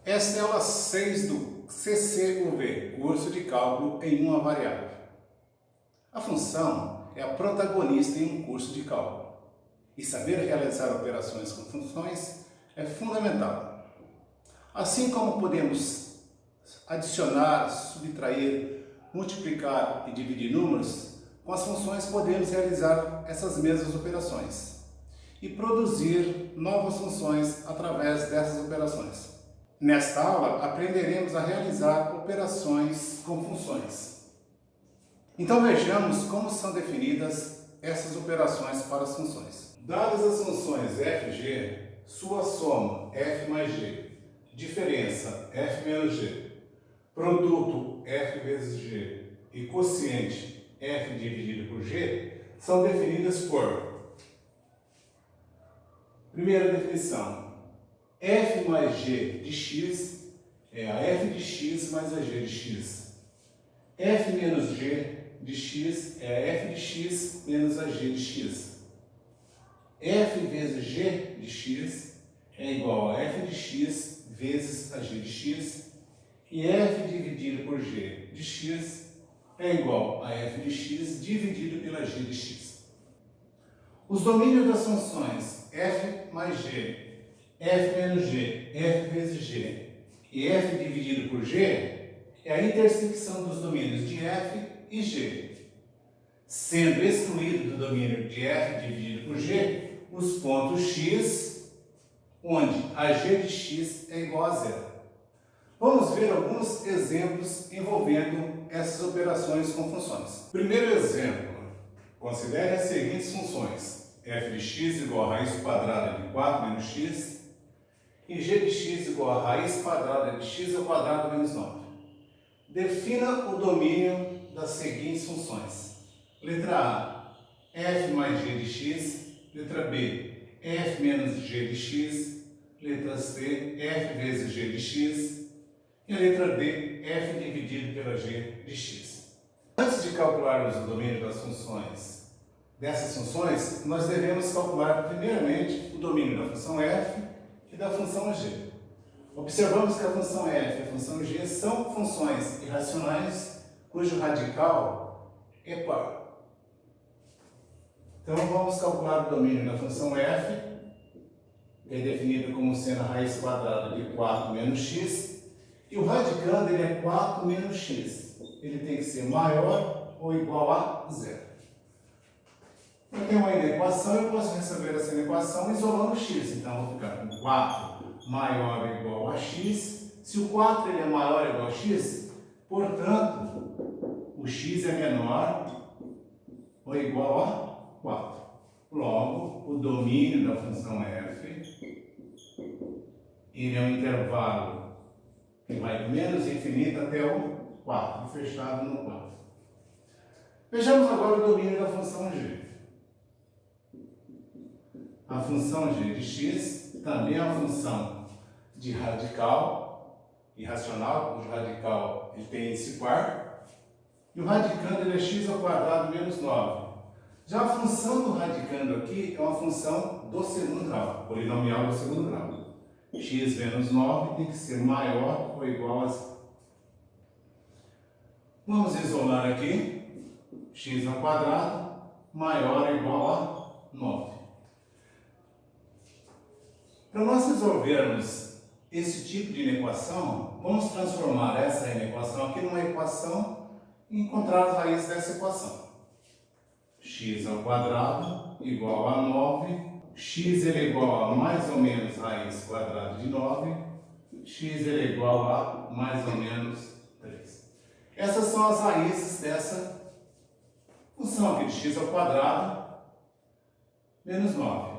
Esta é a aula 6 do CCUV, curso de cálculo em uma variável. A função é a protagonista em um curso de cálculo, e saber realizar operações com funções é fundamental. Assim como podemos adicionar, subtrair, multiplicar e dividir números, com as funções podemos realizar essas mesmas operações e produzir novas funções através dessas operações. Nesta aula, aprenderemos a realizar operações com funções. Então vejamos como são definidas essas operações para as funções. Dadas as funções f e g, sua soma f mais g, diferença f menos g, produto f vezes g e quociente f dividido por g são definidas por: primeira definição, f mais g de x é a f de x mais a g de x. F menos g de x é a f de x menos a g de x. F vezes g de x é igual a f de x vezes a g de x. E f dividido por g de x é igual a f de x dividido pela g de x. Os domínios das funções f mais g, f menos g, f vezes g e f dividido por g é a intersecção dos domínios de f e g, sendo excluído do domínio de f dividido por g os pontos x, onde a g de x é igual a zero. Vamos ver alguns exemplos envolvendo essas operações com funções. Primeiro exemplo, considere as seguintes funções: f de x igual a raiz quadrada de 4 menos x e g de x igual a raiz quadrada de x ao quadrado menos 9. Defina o domínio das seguintes funções. Letra A, f mais g de x. Letra B, f menos g de x. Letra C, f vezes g de x. E a letra D, f dividido pela g de x. Antes de calcularmos o domínio das funções, dessas funções, nós devemos calcular primeiramente o domínio da função f e da função g. Observamos que a função f e a função g são funções irracionais cujo radical é par. Então vamos calcular o domínio da função f, que é definido como sendo a raiz quadrada de 4 menos x, e o radicando ele é 4 menos x. Ele tem que ser maior ou igual a zero. Eu tenho uma inequação, eu posso resolver essa inequação isolando x. Então, eu vou ficar com 4 maior ou igual a x. Se o 4 ele é maior ou igual a x, portanto, o x é menor ou igual a 4. Logo, o domínio da função f ele é um intervalo que vai do menos infinito até o 4, fechado no 4. Vejamos agora o domínio da função g. A função g de x também é uma função de radical irracional, cujo radical ele tem índice par, e o radicando ele é x ao quadrado menos 9. Já a função do radicando aqui é uma função do segundo grau, polinomial do segundo grau. X menos 9 tem que ser maior ou igual a 0. Vamos isolar aqui, x ao quadrado maior ou igual a 9. Para nós resolvermos esse tipo de inequação, vamos transformar essa inequação aqui numa equação e encontrar as raízes dessa equação. X ao quadrado igual a 9, x ele é igual a mais ou menos raiz quadrada de 9, x ele é igual a mais ou menos 3. Essas são as raízes dessa função aqui de x ao quadrado menos 9.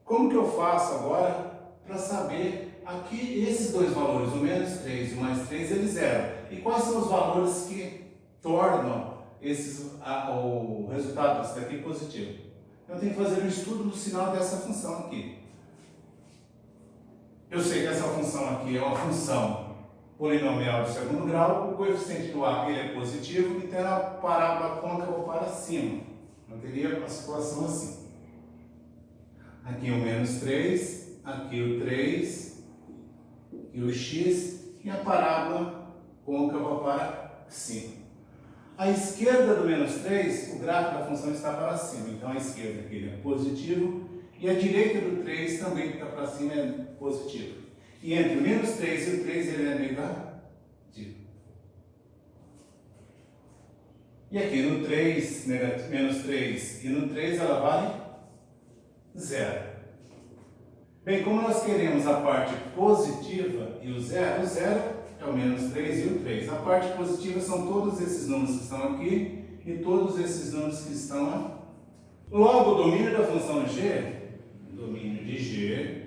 Como que eu faço agora para saber aqui esses dois valores, o menos 3 e o mais 3, eles zeram? E quais são os valores que tornam o resultado disso daqui positivo? Eu tenho que fazer um estudo do sinal dessa função aqui. Eu sei que essa função aqui é uma função polinomial de segundo grau, o coeficiente do a ele é positivo, então é uma parábola côncava para cima. Eu teria uma situação assim. Aqui o menos 3, aqui o 3, e o x, e a parábola côncava para cima. À esquerda do menos 3, o gráfico da função está para cima. Então, a esquerda aqui é positivo e a direita do 3 também que está para cima é positivo. E entre o menos 3 e o 3 ele é negativo. E aqui no 3, menos 3 e no 3 ela vale 0. Bem, como nós queremos a parte positiva e o 0 é o menos 3 e o 3. A parte positiva são todos esses números que estão aqui e todos esses números que estão aqui. Logo, o domínio da função g, domínio de g,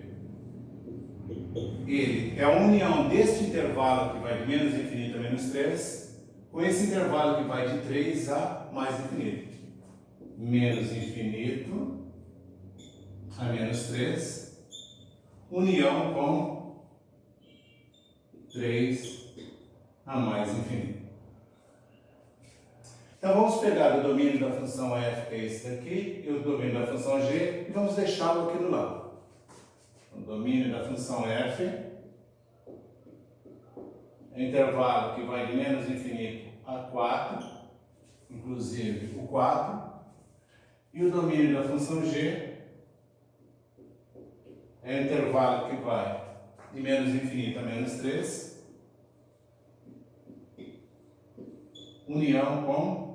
ele é a união deste intervalo que vai de menos infinito a menos 3, com esse intervalo que vai de 3 a mais infinito. Menos infinito a menos 3, união com 3 a mais infinito. Então vamos pegar o domínio da função f, que é esse daqui, e o domínio da função g, e vamos deixá-lo aqui do lado. O domínio da função f é o intervalo que vai de menos infinito a 4, inclusive o 4, e o domínio da função g é o intervalo que vai de menos infinito a menos 3, união com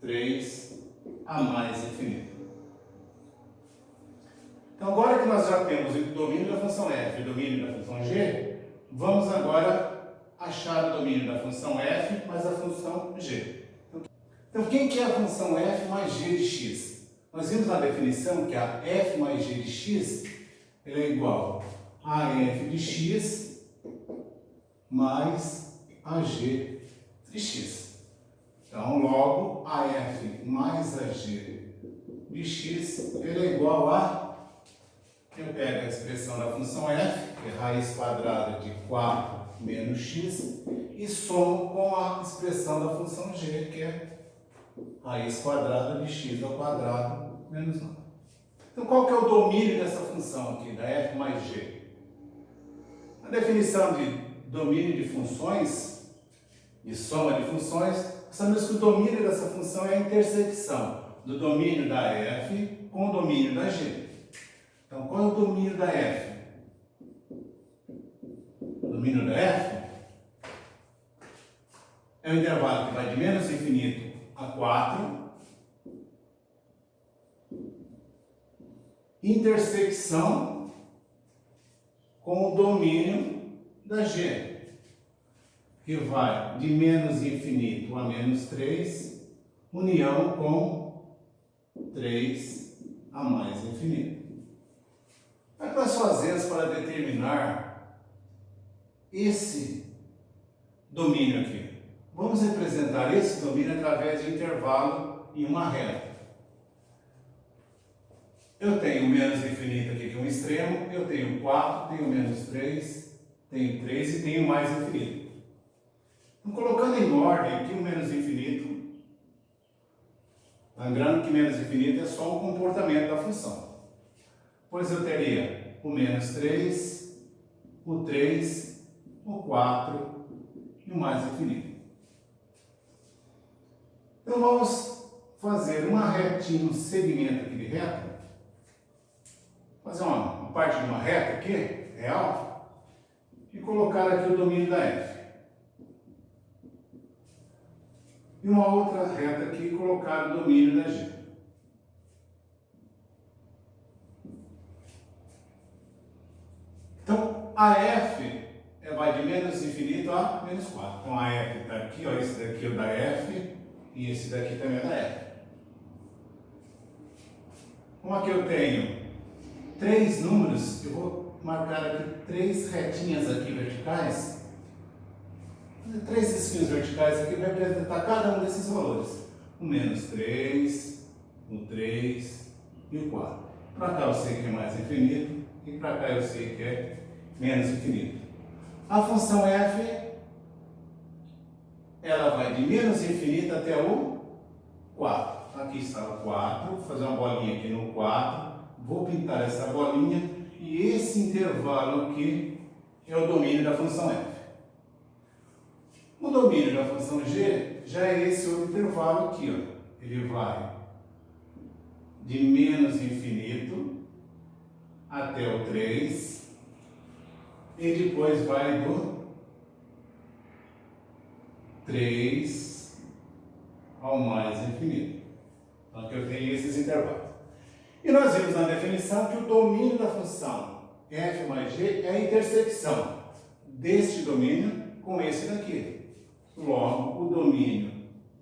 3 a mais infinito. Então, agora que nós já temos o domínio da função f e o domínio da função g, vamos agora achar o domínio da função f mais a função g. Então, quem que é a função f mais g de x? Nós vimos na definição que a f mais g de x ela é igual a f de x mais a g de x. Então, logo, a f mais a g de x ele é igual a... Eu pego a expressão da função f, que é raiz quadrada de 4 menos x, e somo com a expressão da função g, que é raiz quadrada de x ao quadrado menos 9. Então, qual que é o domínio dessa função aqui, da f mais g? A definição de domínio de funções e soma de funções, sabemos que o domínio dessa função é a intersecção do domínio da f com o domínio da g. Então, qual é o domínio da f? O domínio da f é o intervalo que vai de menos infinito a 4, intersecção com o domínio da g, que vai de menos infinito a menos 3, união com 3 a mais infinito. O que nós fazemos para determinar esse domínio aqui? Vamos representar esse domínio através de intervalo em uma reta. Eu tenho menos infinito aqui que é um extremo, eu tenho 4, tenho menos 3, tenho 3 e tenho mais infinito. Então, colocando em ordem aqui o menos infinito, lembrando que menos infinito é só um comportamento da função. Pois eu teria o menos 3, o 3, o 4 e o mais infinito. Então vamos fazer uma retinha, um segmento aqui de reta. Fazer uma parte de uma reta aqui, real, e colocar aqui o domínio da f. E uma outra reta aqui e colocar o domínio da g. Então, a f vai de menos infinito a menos 4. Então, a f está aqui, ó, esse daqui é o da f, e esse daqui também é da f. Como aqui eu tenho 3 números, eu vou marcar aqui 3 retinhas aqui verticais. 3 risquinhos verticais aqui vai representar cada um desses valores. O menos 3, o 3 e o 4. Para cá eu sei que é mais infinito, e para cá eu sei que é menos infinito. A função f, ela vai de menos infinito até o 4. Aqui está o 4, vou fazer uma bolinha aqui no 4, vou pintar essa bolinha, e esse intervalo aqui é o domínio da função f. O domínio da função g já é esse outro intervalo aqui, ó. Ele vai de menos infinito até o 3 e depois vai do 3 ao mais infinito. Então aqui eu tenho esses intervalos. E nós vimos na definição que o domínio da função f mais g é a intersecção deste domínio com esse daqui. Logo, o domínio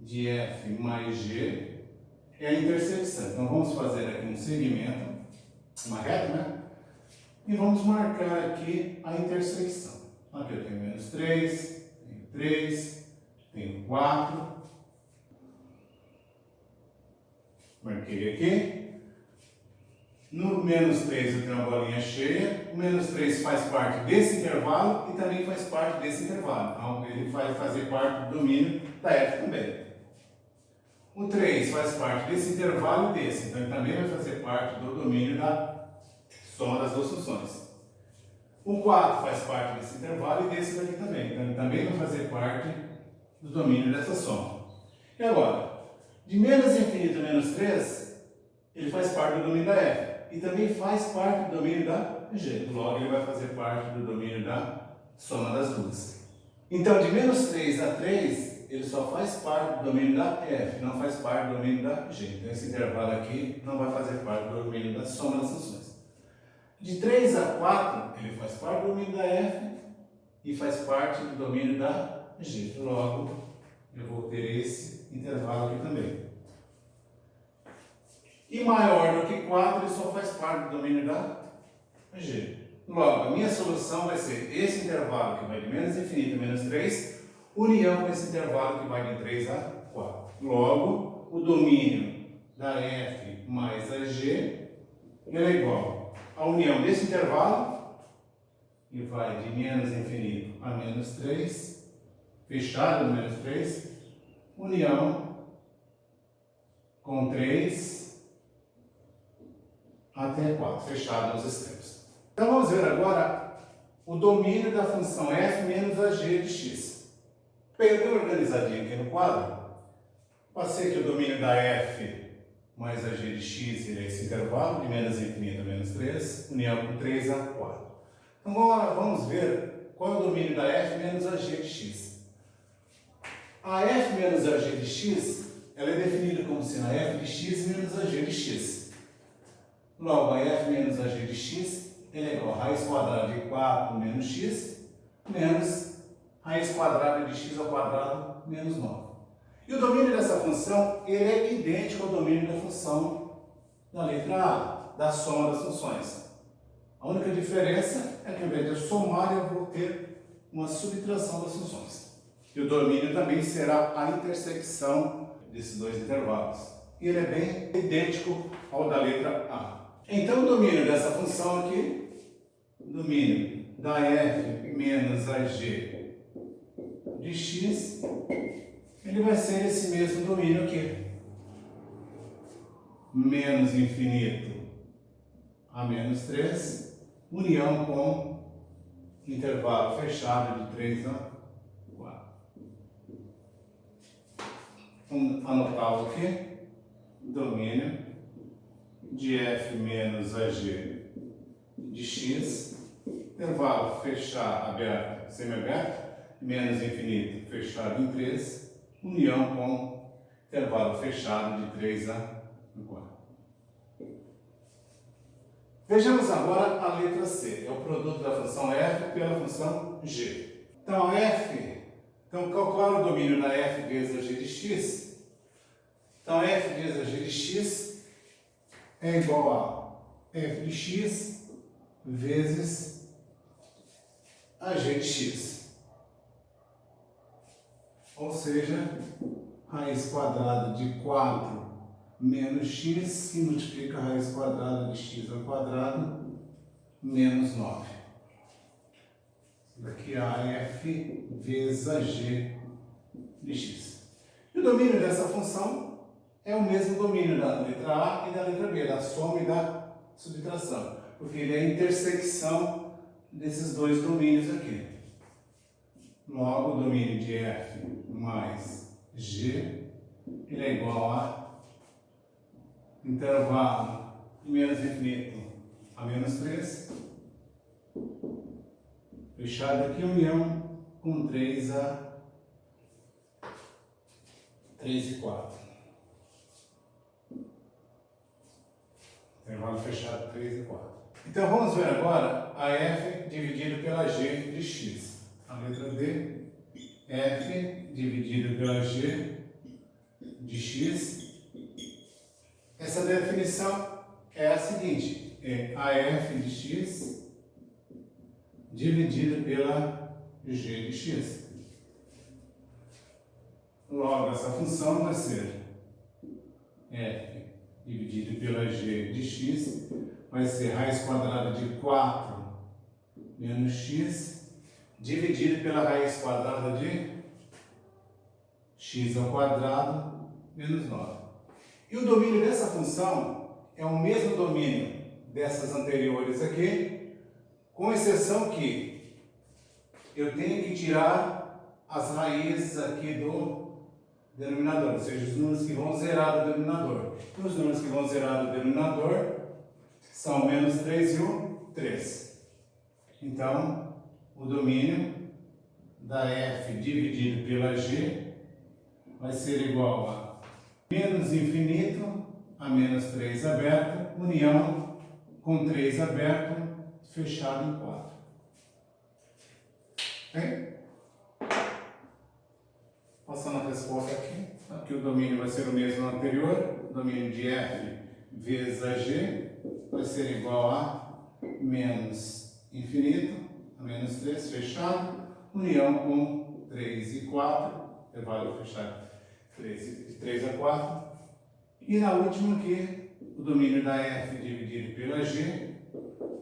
de f mais g é a intersecção. Então vamos fazer aqui um segmento, uma reta, né? E vamos marcar aqui a intersecção. Aqui eu tenho menos 3, tenho 3, tenho 4. Marquei aqui. No menos 3 eu tenho uma bolinha cheia. O menos 3 faz parte desse intervalo e também faz parte desse intervalo. Então ele vai fazer parte do domínio da f também. O 3 faz parte desse intervalo e desse. Então ele também vai fazer parte do domínio da soma das duas funções. O 4 faz parte desse intervalo e desse daqui também. Então ele também vai fazer parte do domínio dessa soma. E agora, de menos infinito a menos 3, ele faz parte do domínio da f. E também faz parte do domínio da g. Logo, ele vai fazer parte do domínio da soma das duas. Então, de menos 3 a 3, ele só faz parte do domínio da f, não faz parte do domínio da g. Então, esse intervalo aqui não vai fazer parte do domínio da soma das funções. De 3 a 4, ele faz parte do domínio da f e faz parte do domínio da g. Logo, eu vou ter esse intervalo aqui também. E maior do que 4, ele só faz parte do domínio da g. Logo, a minha solução vai ser esse intervalo que vai de menos infinito a menos 3, união com esse intervalo que vai de 3 a 4. Logo, o domínio da f mais a g é igual à união desse intervalo, que vai de menos infinito a menos 3, fechado no menos 3, união com 3 até 4, fechado nos extremos. Então vamos ver agora o domínio da função f menos a g de x. Bem organizadinho aqui no quadro, passei que o domínio da f mais a g de x é esse intervalo de menos infinito a menos 3, união com 3 a 4. Então agora vamos ver qual é o domínio da f menos a g de x. A f menos a g de x, ela é definida como sendo a f de x menos a g de x. Logo, a f menos a g de x é igual a raiz quadrada de 4 menos x menos raiz quadrada de x ao quadrado menos 9. E o domínio dessa função ele é idêntico ao domínio da função da letra A, da soma das funções. A única diferença é que ao invés de eu somar, eu vou ter uma subtração das funções. E o domínio também será a intersecção desses dois intervalos. E ele é bem idêntico ao da letra A. Então, o domínio dessa função aqui, o domínio da f menos a g de x, ele vai ser esse mesmo domínio aqui. Menos infinito a menos 3, união com intervalo fechado de 3 a 4. Vamos anotá-lo aqui. Domínio de f menos a g de x, intervalo fechado, aberto, semiaberto, menos infinito, fechado em 3, união com intervalo fechado de 3 a 4. Vejamos agora a letra C, é o produto da função f pela função g. Então, calcular o domínio da f vezes a g de x. Então, f vezes a g de x é igual a f de x vezes a g de x. Ou seja, raiz quadrada de 4 menos x, que multiplica a raiz quadrada de x ao quadrado menos 9. Daqui a f vezes a g de x. E o domínio dessa função é o mesmo domínio da letra A e da letra B, da soma e da subtração, porque ele é a intersecção desses dois domínios aqui. Logo, o domínio de f mais g ele é igual a intervalo de menos infinito a menos 3, fechado aqui, união com 3 a 3 e 4. Intervalo fechado 3 e 4. Então vamos ver agora a f dividido pela g de x. A letra D, f dividido pela g de x. Essa definição é a seguinte: é a f de x dividido pela g de x. Logo, essa função vai ser f dividido pela g de x, vai ser raiz quadrada de 4 menos x, dividido pela raiz quadrada de x ao quadrado menos 9. E o domínio dessa função é o mesmo domínio dessas anteriores aqui, com exceção que eu tenho que tirar as raízes aqui do denominador, ou seja, os números que vão zerar do denominador. E os números que vão zerar do denominador são menos 3 e o 3. Então, o domínio da f dividido pela g vai ser igual a menos infinito a menos 3 aberto, união com 3 aberto, fechado em 4. Ok? Passando a resposta aqui. Aqui o domínio vai ser o mesmo anterior. O domínio de f vezes a g vai ser igual a menos infinito a menos 3, fechado, união com 3 e 4, intervalo fechado de 3 a 4. E na última aqui, o domínio da f dividido pela g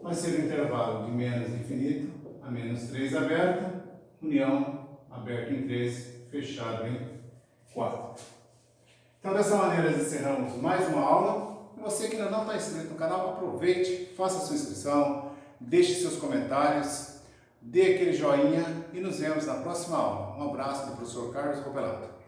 vai ser o intervalo de menos infinito a menos 3 aberto, união aberto em 3, fechado em 4. Então, dessa maneira, encerramos mais uma aula. Você que ainda não está inscrito no canal, aproveite, faça a sua inscrição, deixe seus comentários, dê aquele joinha e nos vemos na próxima aula. Um abraço do professor Carlos Copelato.